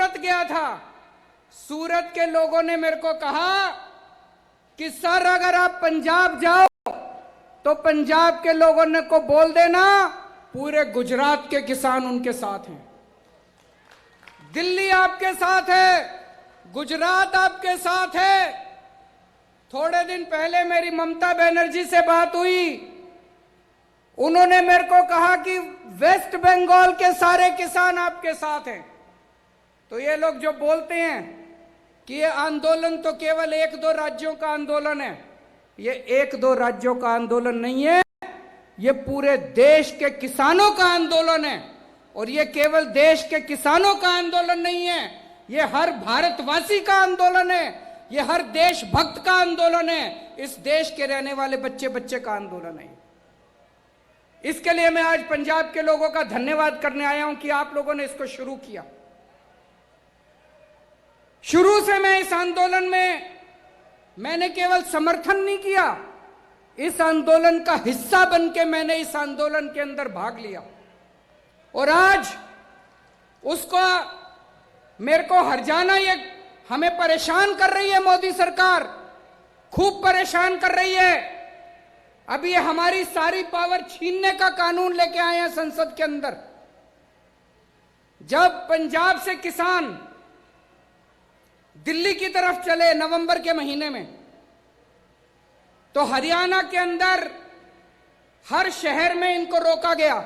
सूरत गया था। सूरत के लोगों ने मेरे को कहा कि सर अगर आप पंजाब जाओ तो पंजाब के लोगों ने को बोल देना पूरे गुजरात के किसान उनके साथ हैं। दिल्ली आपके साथ है, गुजरात आपके साथ है। थोड़े दिन पहले मेरी ममता बनर्जी से बात हुई, उन्होंने मेरे को कहा कि वेस्ट बंगाल के सारे किसान आपके साथ हैं। तो ये लोग जो बोलते हैं कि ये आंदोलन तो केवल एक दो राज्यों का आंदोलन है, ये एक दो राज्यों का आंदोलन नहीं है, ये पूरे देश के किसानों का आंदोलन है। और ये केवल देश के किसानों का आंदोलन नहीं है, ये हर भारतवासी का आंदोलन है, ये हर देशभक्त का आंदोलन है, इस देश के रहने वाले बच्चे बच्चे का आंदोलन है। इसके लिए मैं आज पंजाब के लोगों का धन्यवाद करने आया हूं कि आप लोगों ने इसको शुरू किया। शुरू से मैं इस आंदोलन में मैंने केवल समर्थन नहीं किया, इस आंदोलन का हिस्सा बनके मैंने इस आंदोलन के अंदर भाग लिया। और आज उसको मेरे को हर जाना, ये हमें परेशान कर रही है मोदी सरकार, खूब परेशान कर रही है। अभी ये हमारी सारी पावर छीनने का कानून लेके आए हैं संसद के अंदर। जब पंजाब से किसान दिल्ली की तरफ चले नवंबर के महीने में, तो हरियाणा के अंदर हर शहर में इनको रोका गया,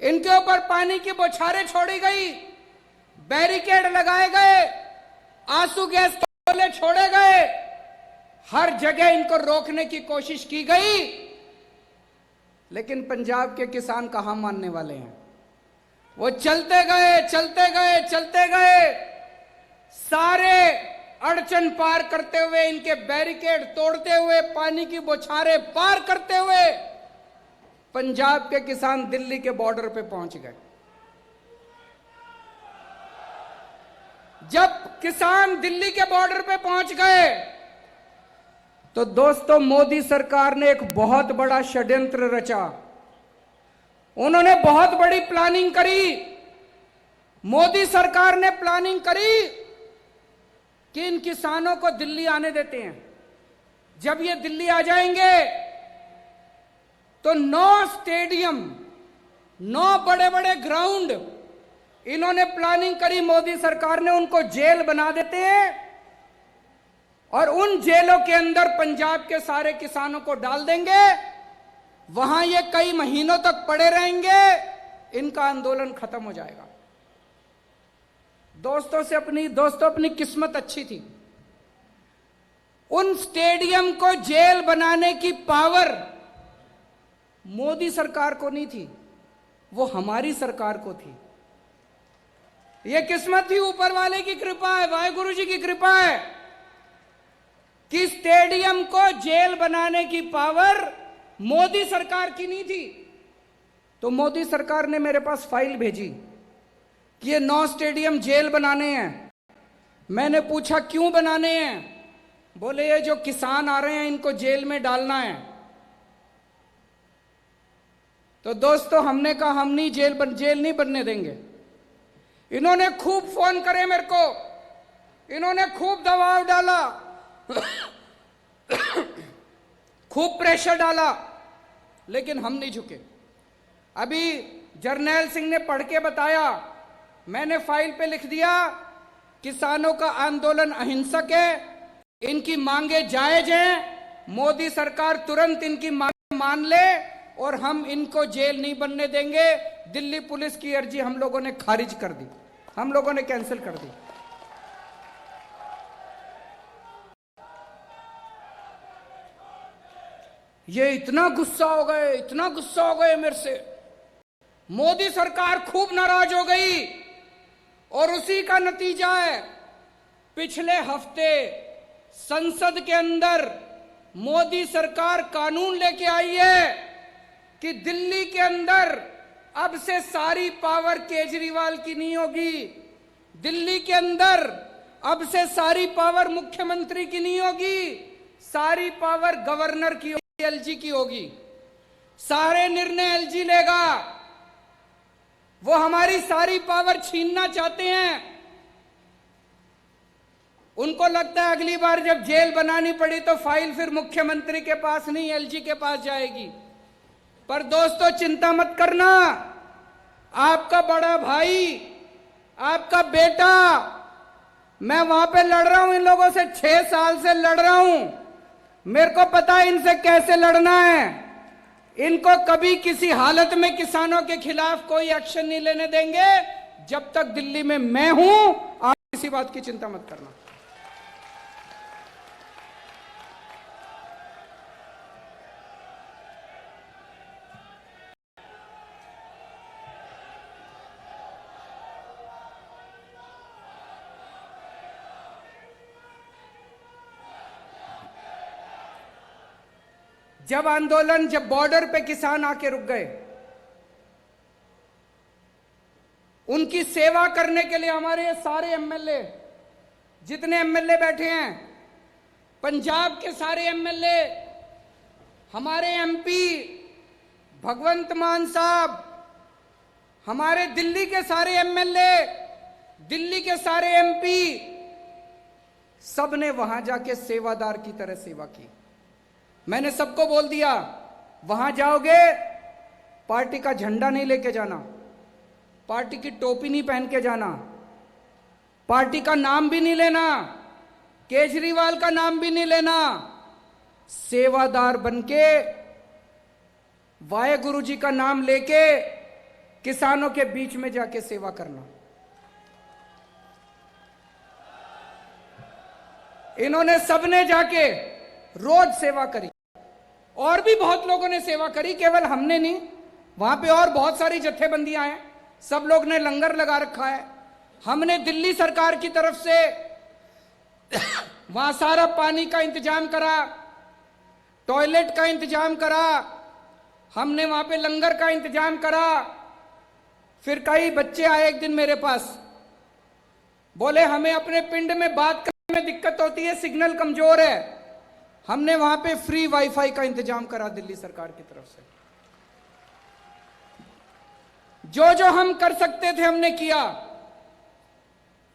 इनके ऊपर पानी की बौछारें छोड़ी गई, बैरिकेड लगाए गए, आंसू गैस गोले छोड़े गए, हर जगह इनको रोकने की कोशिश की गई। लेकिन पंजाब के किसान कहां मानने वाले हैं? वो चलते गए चलते गए चलते गए, सारे अड़चन पार करते हुए, इनके बैरिकेड तोड़ते हुए, पानी की बौछारें पार करते हुए पंजाब के किसान दिल्ली के बॉर्डर पे पहुंच गए। जब किसान दिल्ली के बॉर्डर पे पहुंच गए तो दोस्तों मोदी सरकार ने एक बहुत बड़ा षड्यंत्र रचा। उन्होंने बहुत बड़ी प्लानिंग करी। मोदी सरकार ने प्लानिंग करी कि इन किसानों को दिल्ली आने देते हैं। जब ये दिल्ली आ जाएंगे तो 9 स्टेडियम, 9 बड़े बड़े ग्राउंड इन्होंने प्लानिंग करी, मोदी सरकार ने उनको जेल बना देते हैं और उन जेलों के अंदर पंजाब के सारे किसानों को डाल देंगे। वहां ये कई महीनों तक पड़े रहेंगे, इनका आंदोलन खत्म हो जाएगा। दोस्तों अपनी किस्मत अच्छी थी। उन स्टेडियम को जेल बनाने की पावर मोदी सरकार को नहीं थी, वो हमारी सरकार को थी। ये किस्मत थी, ऊपर वाले की कृपा है, वाहेगुरु जी की कृपा है कि स्टेडियम को जेल बनाने की पावर मोदी सरकार की नहीं थी। तो मोदी सरकार ने मेरे पास फाइल भेजी कि ये 9 स्टेडियम जेल बनाने हैं। मैंने पूछा क्यों बनाने हैं? बोले ये जो किसान आ रहे हैं इनको जेल में डालना है। तो दोस्तों हमने कहा हम नहीं जेल नहीं बनने देंगे। इन्होंने खूब फोन करे मेरे को, इन्होंने खूब दबाव डाला, खूब प्रेशर डाला, लेकिन हम नहीं झुके। अभी जर्नैल सिंह ने पढ़ के बताया, मैंने फाइल पे लिख दिया किसानों का आंदोलन अहिंसक है, इनकी मांगे जायज हैं, मोदी सरकार तुरंत इनकी मांगे मान ले और हम इनको जेल नहीं बनने देंगे। दिल्ली पुलिस की अर्जी हम लोगों ने खारिज कर दी, हम लोगों ने कैंसिल कर दी। ये इतना गुस्सा हो गए मेरे से, मोदी सरकार खूब नाराज हो गई और उसी का नतीजा है पिछले हफ्ते संसद के अंदर मोदी सरकार कानून लेके आई है कि दिल्ली के अंदर अब से सारी पावर केजरीवाल की नहीं होगी, दिल्ली के अंदर अब से सारी पावर मुख्यमंत्री की नहीं होगी, सारी पावर गवर्नर की होगी, एलजी की होगी, सारे निर्णय एलजी लेगा। वो हमारी सारी पावर छीनना चाहते हैं, उनको लगता है अगली बार जब जेल बनानी पड़ी तो फाइल फिर मुख्यमंत्री के पास नहीं एलजी के पास जाएगी। पर दोस्तों चिंता मत करना, आपका बड़ा भाई, आपका बेटा, मैं वहां पे लड़ रहा हूं इन लोगों से, 6 साल से लड़ रहा हूं। मेरे को पता है इनसे कैसे लड़ना है। इनको कभी किसी हालत में किसानों के खिलाफ कोई एक्शन नहीं लेने देंगे जब तक दिल्ली में मैं हूं। आप किसी बात की चिंता मत करना। जब आंदोलन, जब बॉर्डर पे किसान आके रुक गए, उनकी सेवा करने के लिए हमारे ये सारे एमएलए, जितने एमएलए बैठे हैं, पंजाब के सारे एमएलए, हमारे एमपी भगवंत मान साहब, हमारे दिल्ली के सारे एमएलए, दिल्ली के सारे एमपी, सबने वहां जाके सेवादार की तरह सेवा की। मैंने सबको बोल दिया, वहां जाओगे पार्टी का झंडा नहीं लेके जाना, पार्टी की टोपी नहीं पहन के जाना, पार्टी का नाम भी नहीं लेना, केजरीवाल का नाम भी नहीं लेना। सेवादार बनके, वाहे गुरु जी का नाम लेके किसानों के बीच में जाके सेवा करना। इन्होंने सबने जाके रोज सेवा करी, और भी बहुत लोगों ने सेवा करी, केवल हमने नहीं। वहां पे और बहुत सारी जत्थेबंदियां हैं, सब लोग ने लंगर लगा रखा है। हमने दिल्ली सरकार की तरफ से वहां सारा पानी का इंतजाम करा, टॉयलेट का इंतजाम करा, हमने वहां पे लंगर का इंतजाम करा। फिर कई बच्चे आए एक दिन मेरे पास, बोले हमें अपने पिंड में बात करने में दिक्कत होती है, सिग्नल कमजोर है। हमने वहां पे फ्री वाईफाई का इंतजाम करा दिल्ली सरकार की तरफ से। जो जो हम कर सकते थे हमने किया।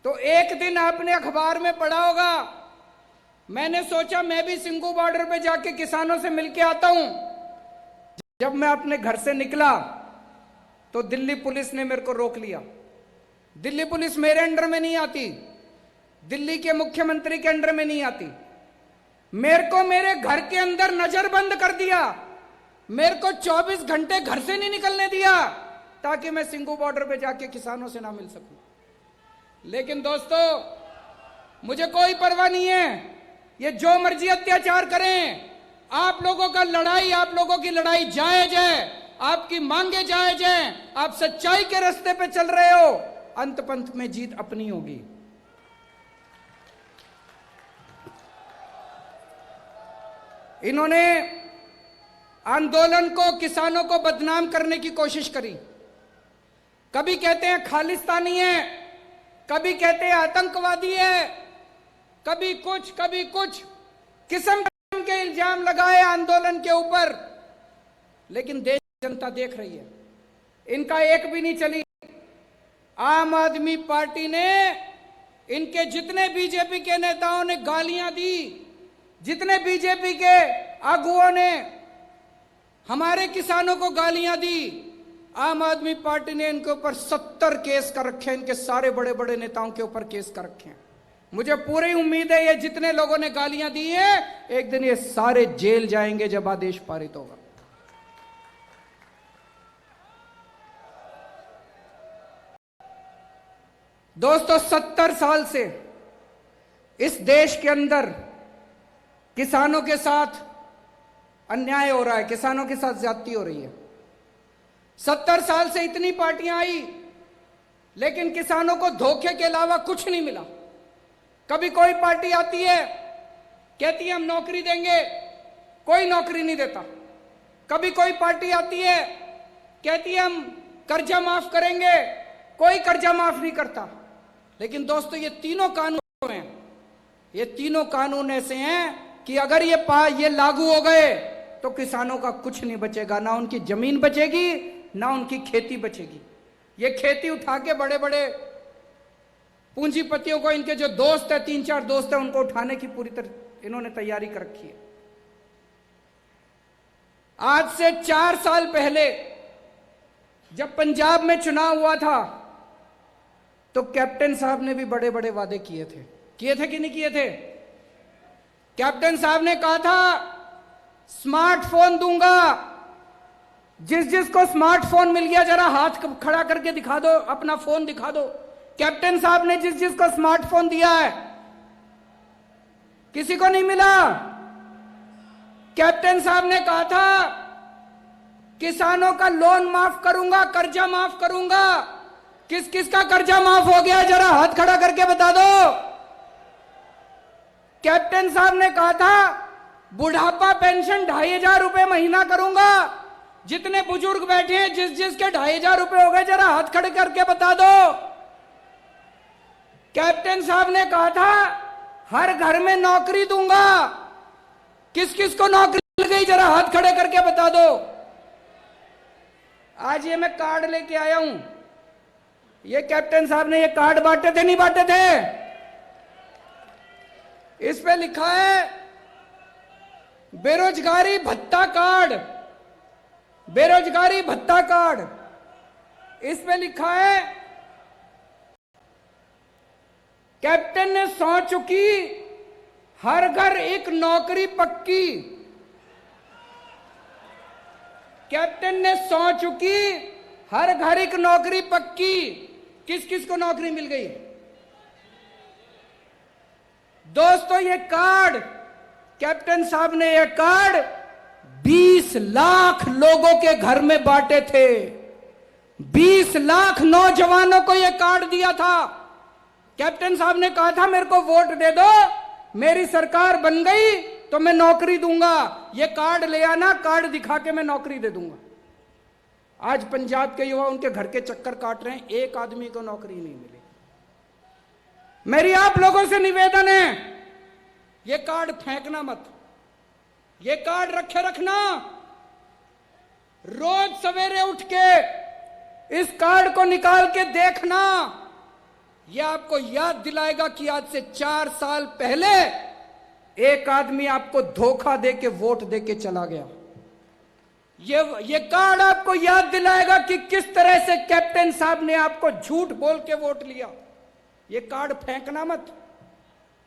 तो एक दिन आपने अखबार में पढ़ा होगा, मैंने सोचा मैं भी सिंगू बॉर्डर पे जाके किसानों से मिलके आता हूं। जब मैं अपने घर से निकला तो दिल्ली पुलिस ने मेरे को रोक लिया। दिल्ली पुलिस मेरे अंडर में नहीं आती, दिल्ली के मुख्यमंत्री के अंडर में नहीं आती। मेरे को मेरे घर के अंदर नजरबंद कर दिया, मेरे को 24 घंटे घर से नहीं निकलने दिया ताकि मैं सिंगू बॉर्डर पे जाके किसानों से ना मिल सकूं। लेकिन दोस्तों, मुझे कोई परवाह नहीं है, ये जो मर्जी अत्याचार करें, आप लोगों का लड़ाई, आप लोगों की लड़ाई जायज है, आपकी मांगे जायज हैं, आप सच्चाई के रास्ते पे चल रहे हो, अंत पंत में जीत अपनी होगी। इन्होंने आंदोलन को, किसानों को बदनाम करने की कोशिश करी। कभी कहते हैं खालिस्तानी है, कभी कहते हैं आतंकवादी है, कभी कुछ किस्म के इल्जाम लगाए आंदोलन के ऊपर। लेकिन देश की जनता देख रही है, इनका एक भी नहीं चली। आम आदमी पार्टी ने, इनके जितने बीजेपी के नेताओं ने गालियां दी, जितने बीजेपी के आगुओं ने हमारे किसानों को गालियां दी, आम आदमी पार्टी ने इनके ऊपर 70 केस कर रखे हैं, इनके सारे बड़े बड़े नेताओं के ऊपर केस कर रखे हैं। मुझे पूरी उम्मीद है ये जितने लोगों ने गालियां दी हैं, एक दिन ये सारे जेल जाएंगे जब आदेश पारित होगा। दोस्तों, 70 साल से इस देश के अंदर किसानों के साथ अन्याय हो रहा है, किसानों के साथ ज्यादती हो रही है। 70 साल से इतनी पार्टियां आई, लेकिन किसानों को धोखे के अलावा कुछ नहीं मिला। कभी कोई पार्टी आती है, कहती है हम नौकरी देंगे, कोई नौकरी नहीं देता। कभी कोई पार्टी आती है, कहती है हम कर्जा माफ करेंगे, कोई कर्जा माफ नहीं करता। लेकिन दोस्तों, ये तीनों कानून हैं, ये तीनों कानून ऐसे हैं कि अगर ये लागू हो गए तो किसानों का कुछ नहीं बचेगा, ना उनकी जमीन बचेगी, ना उनकी खेती बचेगी। ये खेती उठा के बड़े बड़े पूंजीपतियों को, इनके जो दोस्त है, 3-4 दोस्त है, उनको उठाने की पूरी तरह इन्होंने तैयारी कर रखी है। आज से 4 साल पहले जब पंजाब में चुनाव हुआ था तो कैप्टन साहब ने भी बड़े बड़े वादे किए थे कि नहीं किए थे? कैप्टन साहब ने कहा था स्मार्टफोन दूंगा, जिस जिसको स्मार्टफोन मिल गया जरा हाथ खड़ा करके दिखा दो, अपना फोन दिखा दो। कैप्टन साहब ने जिस जिसको स्मार्टफोन दिया है, किसी को नहीं मिला। कैप्टन साहब ने कहा था किसानों का लोन माफ करूंगा, कर्जा माफ करूंगा। किस किस का कर्जा माफ हो गया जरा हाथ खड़ा करके बता दो। कैप्टन साहब ने कहा था बुढ़ापा पेंशन 2500 रुपए महीना करूंगा। जितने बुजुर्ग बैठे हैं जिस जिसके 2500 रुपए हो गए जरा हाथ खड़े करके बता दो। कैप्टन साहब ने कहा था हर घर में नौकरी दूंगा। किस किस को नौकरी मिल गई जरा हाथ खड़े करके बता दो। आज ये मैं कार्ड लेके आया हूं, ये कैप्टन साहब ने ये कार्ड बांटे थे, नहीं बांटे थे? इस पे लिखा है बेरोजगारी भत्ता कार्ड, बेरोजगारी भत्ता कार्ड। इस पे लिखा है कैप्टन ने सौं चुकी हर घर एक नौकरी पक्की। कैप्टन ने सौं चुकी हर घर एक नौकरी पक्की। किस किस को नौकरी मिल गई दोस्तों? ये कार्ड कैप्टन साहब ने, ये कार्ड 20 लाख लोगों के घर में बांटे थे। 20 लाख नौजवानों को यह कार्ड दिया था। कैप्टन साहब ने कहा था मेरे को वोट दे दो, मेरी सरकार बन गई तो मैं नौकरी दूंगा। ये कार्ड ले आना, कार्ड दिखा के मैं नौकरी दे दूंगा। आज पंजाब के युवा उनके घर के चक्कर काट रहे हैं, एक आदमी को नौकरी नहीं मिली। मेरी आप लोगों से निवेदन है, ये कार्ड फेंकना मत, ये कार्ड रखे रखना। रोज सवेरे उठ के इस कार्ड को निकाल के देखना। यह आपको याद दिलाएगा कि आज से 4 साल पहले एक आदमी आपको धोखा दे के वोट दे के चला गया। ये कार्ड आपको याद दिलाएगा कि किस तरह से कैप्टन साहब ने आपको झूठ बोल के वोट लिया। ये कार्ड फेंकना मत।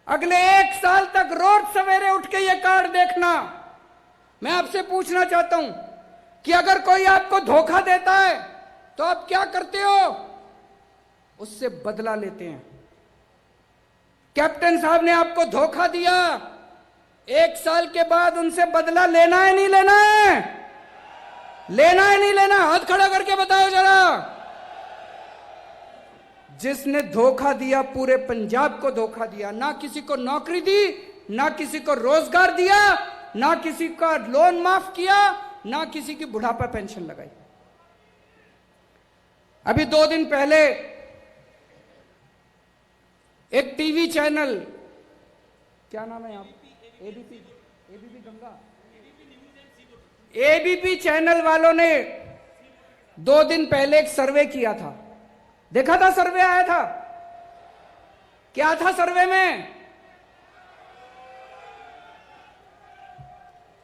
अगले 1 साल तक रोज सवेरे उठ के ये कार्ड देखना। मैं आपसे पूछना चाहता हूं कि अगर कोई आपको धोखा देता है तो आप क्या करते हो? उससे बदला लेते हैं। कैप्टन साहब ने आपको धोखा दिया, 1 साल के बाद उनसे बदला लेना है नहीं लेना है? लेना है नहीं लेना? हाथ खड़ा करके बताओ जरा। जिसने धोखा दिया, पूरे पंजाब को धोखा दिया। ना किसी को नौकरी दी, ना किसी को रोजगार दिया, ना किसी का लोन माफ किया, ना किसी की बुढ़ापा पेंशन लगाई। अभी 2 दिन पहले एक टीवी चैनल, क्या नाम है आप? एबीपी गंगा, एबीपी चैनल वालों ने 2 दिन पहले एक सर्वे किया था। देखा था? सर्वे आया था। क्या था सर्वे में?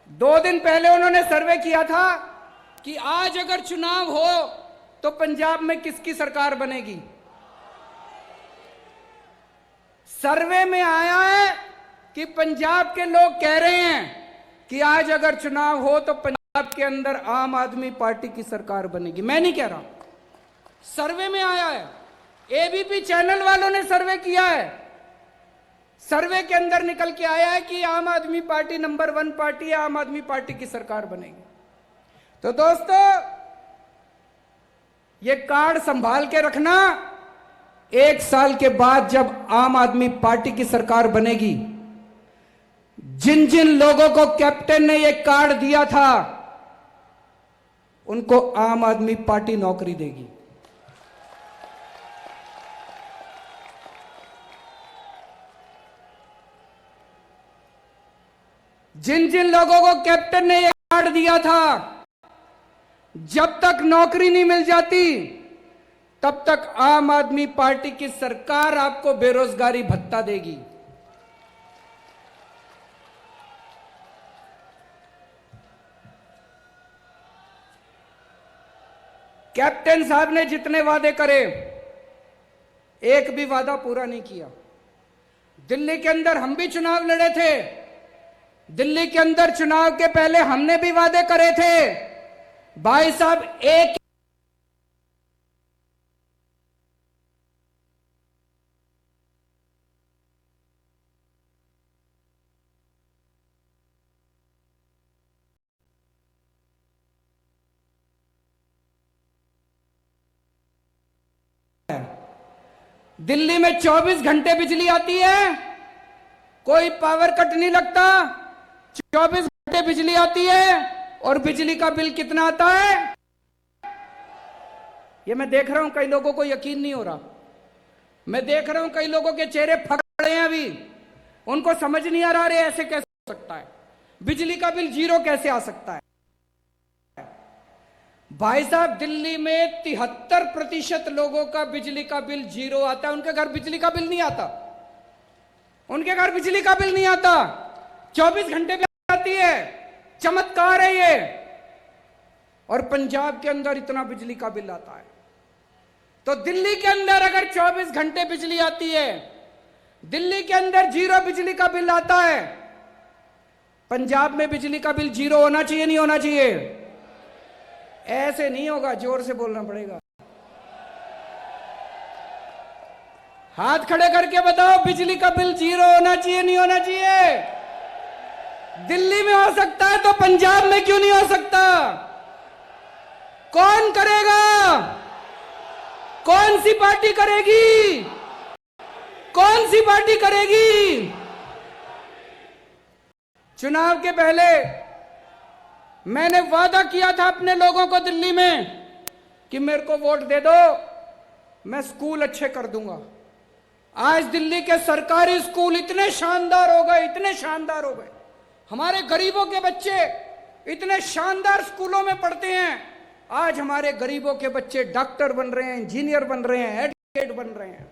2 दिन पहले उन्होंने सर्वे किया था कि आज अगर चुनाव हो तो पंजाब में किसकी सरकार बनेगी। सर्वे में आया है कि पंजाब के लोग कह रहे हैं कि आज अगर चुनाव हो तो पंजाब के अंदर आम आदमी पार्टी की सरकार बनेगी। मैं नहीं कह रहा, सर्वे में आया है। एबीपी चैनल वालों ने सर्वे किया है। सर्वे के अंदर निकल के आया है कि आम आदमी पार्टी नंबर 1 पार्टी है, आम आदमी पार्टी की सरकार बनेगी। तो दोस्तों, ये कार्ड संभाल के रखना। 1 साल के बाद जब आम आदमी पार्टी की सरकार बनेगी, जिन जिन लोगों को कैप्टन ने यह कार्ड दिया था उनको आम आदमी पार्टी नौकरी देगी। जिन जिन लोगों को कैप्टन ने यह कार्ड दिया था, जब तक नौकरी नहीं मिल जाती तब तक आम आदमी पार्टी की सरकार आपको बेरोजगारी भत्ता देगी। कैप्टन साहब ने जितने वादे करे, एक भी वादा पूरा नहीं किया। दिल्ली के अंदर हम भी चुनाव लड़े थे, दिल्ली के अंदर चुनाव के पहले हमने भी वादे करे थे। भाई साहब, एक दिल्ली में 24 घंटे बिजली आती है, कोई पावर कट नहीं लगता। 24 घंटे बिजली आती है और बिजली का बिल कितना आता है? ये मैं देख रहा हूं कई लोगों को यकीन नहीं हो रहा। मैं देख रहा हूं कई लोगों के चेहरे फट रहे हैं अभी, उनको समझ नहीं आ रहा रे ऐसे कैसे हो सकता है, बिजली का बिल 0 कैसे आ सकता है। भाई साहब, दिल्ली में 73% लोगों का बिजली का बिल 0 आता है। उनके घर बिजली का बिल नहीं आता, उनके घर बिजली का बिल नहीं आता। 24 घंटे बिजली आती है, चमत्कार है ये। और पंजाब के अंदर इतना बिजली का बिल आता है। तो दिल्ली के अंदर अगर 24 घंटे बिजली आती है, दिल्ली के अंदर 0 बिजली का बिल आता है, पंजाब में बिजली का बिल 0 होना चाहिए, नहीं होना चाहिए? ऐसे नहीं होगा, जोर से बोलना पड़ेगा। हाथ खड़े करके बताओ, बिजली का बिल 0 होना चाहिए, नहीं होना चाहिए? दिल्ली में हो सकता है तो पंजाब में क्यों नहीं हो सकता? कौन करेगा? कौन सी पार्टी करेगी? कौन सी पार्टी करेगी? चुनाव के पहले मैंने वादा किया था अपने लोगों को दिल्ली में कि मेरे को वोट दे दो, मैं स्कूल अच्छे कर दूंगा। आज दिल्ली के सरकारी स्कूल इतने शानदार हो गए, इतने शानदार हो गए। हमारे गरीबों के बच्चे इतने शानदार स्कूलों में पढ़ते हैं। आज हमारे गरीबों के बच्चे डॉक्टर बन रहे हैं, इंजीनियर बन रहे हैं, एडवोकेट बन रहे हैं।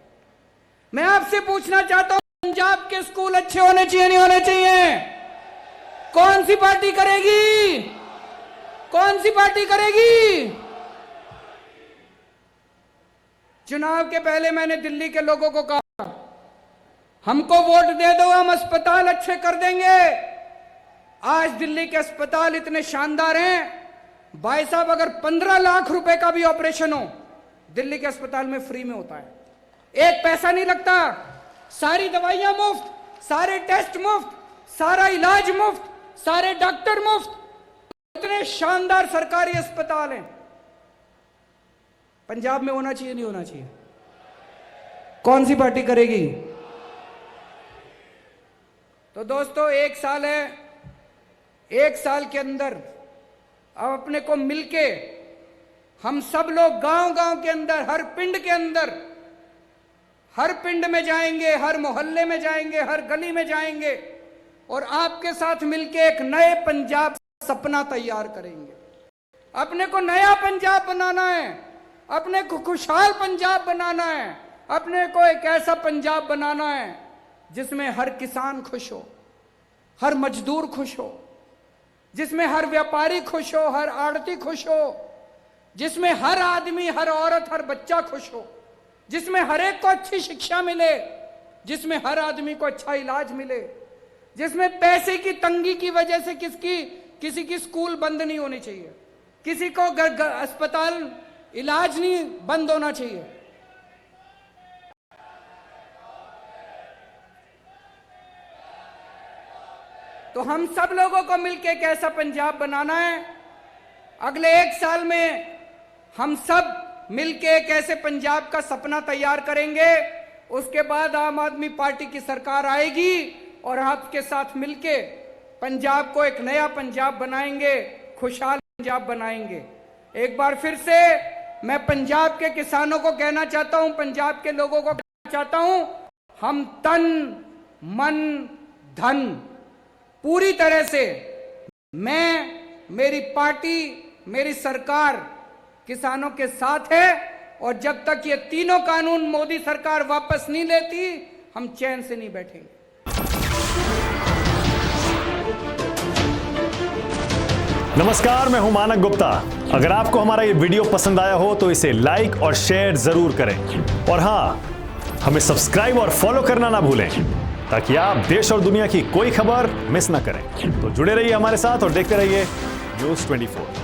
मैं आपसे पूछना चाहता हूं, पंजाब के स्कूल अच्छे होने चाहिए, नहीं होने चाहिए? कौन सी पार्टी करेगी? कौन सी पार्टी करेगी? चुनाव के पहले मैंने दिल्ली के लोगों को कहा, हमको वोट दे दो, हम अस्पताल अच्छे कर देंगे। आज दिल्ली के अस्पताल इतने शानदार हैं। भाई साहब, अगर 15 लाख रुपए का भी ऑपरेशन हो, दिल्ली के अस्पताल में फ्री में होता है, एक पैसा नहीं लगता। सारी दवाइयां मुफ्त, सारे टेस्ट मुफ्त, सारा इलाज मुफ्त, सारे डॉक्टर मुफ्त। इतने शानदार सरकारी अस्पताल हैं। पंजाब में होना चाहिए, नहीं होना चाहिए? कौन सी पार्टी करेगी? तो दोस्तों, 1 साल है, 1 साल के अंदर अब अपने को मिलके हम सब लोग गांव-गांव के अंदर, हर पिंड के अंदर, हर पिंड में जाएंगे, हर मोहल्ले में जाएंगे, हर गली में जाएंगे और आपके साथ मिलके एक नए पंजाब सपना तैयार करेंगे। अपने को नया पंजाब बनाना है, अपने को खुशहाल पंजाब बनाना है, अपने को एक ऐसा पंजाब बनाना है जिसमें हर किसान खुश हो, हर मजदूर खुश हो, जिसमें हर व्यापारी खुश हो, हर आड़ती खुश हो, जिसमें हर आदमी, हर औरत, हर बच्चा खुश हो, जिसमें हर एक को अच्छी शिक्षा मिले, जिसमें हर आदमी को अच्छा इलाज मिले, जिसमें पैसे की तंगी की वजह से किसी की स्कूल बंद नहीं होनी चाहिए, किसी को अस्पताल इलाज नहीं बंद होना चाहिए। तो हम सब लोगों को मिलकर एक ऐसा पंजाब बनाना है। अगले 1 साल में हम सब मिलकर एक ऐसे पंजाब का सपना तैयार करेंगे। उसके बाद आम आदमी पार्टी की सरकार आएगी और आपके साथ मिलके पंजाब को एक नया पंजाब बनाएंगे, खुशहाल पंजाब बनाएंगे। एक बार फिर से मैं पंजाब के किसानों को कहना चाहता हूं, पंजाब के लोगों को कहना चाहता हूं, हम तन मन धन पूरी तरह से, मैं, मेरी पार्टी, मेरी सरकार किसानों के साथ है और जब तक ये तीनों कानून मोदी सरकार वापस नहीं लेती, हम चैन से नहीं बैठेंगे। नमस्कार, मैं हूं मानक गुप्ता। अगर आपको हमारा ये वीडियो पसंद आया हो तो इसे लाइक और शेयर जरूर करें, और हां, हमें सब्सक्राइब और फॉलो करना ना भूलें ताकि आप देश और दुनिया की कोई खबर मिस ना करें। तो जुड़े रहिए हमारे साथ और देखते रहिए न्यूज़ 24।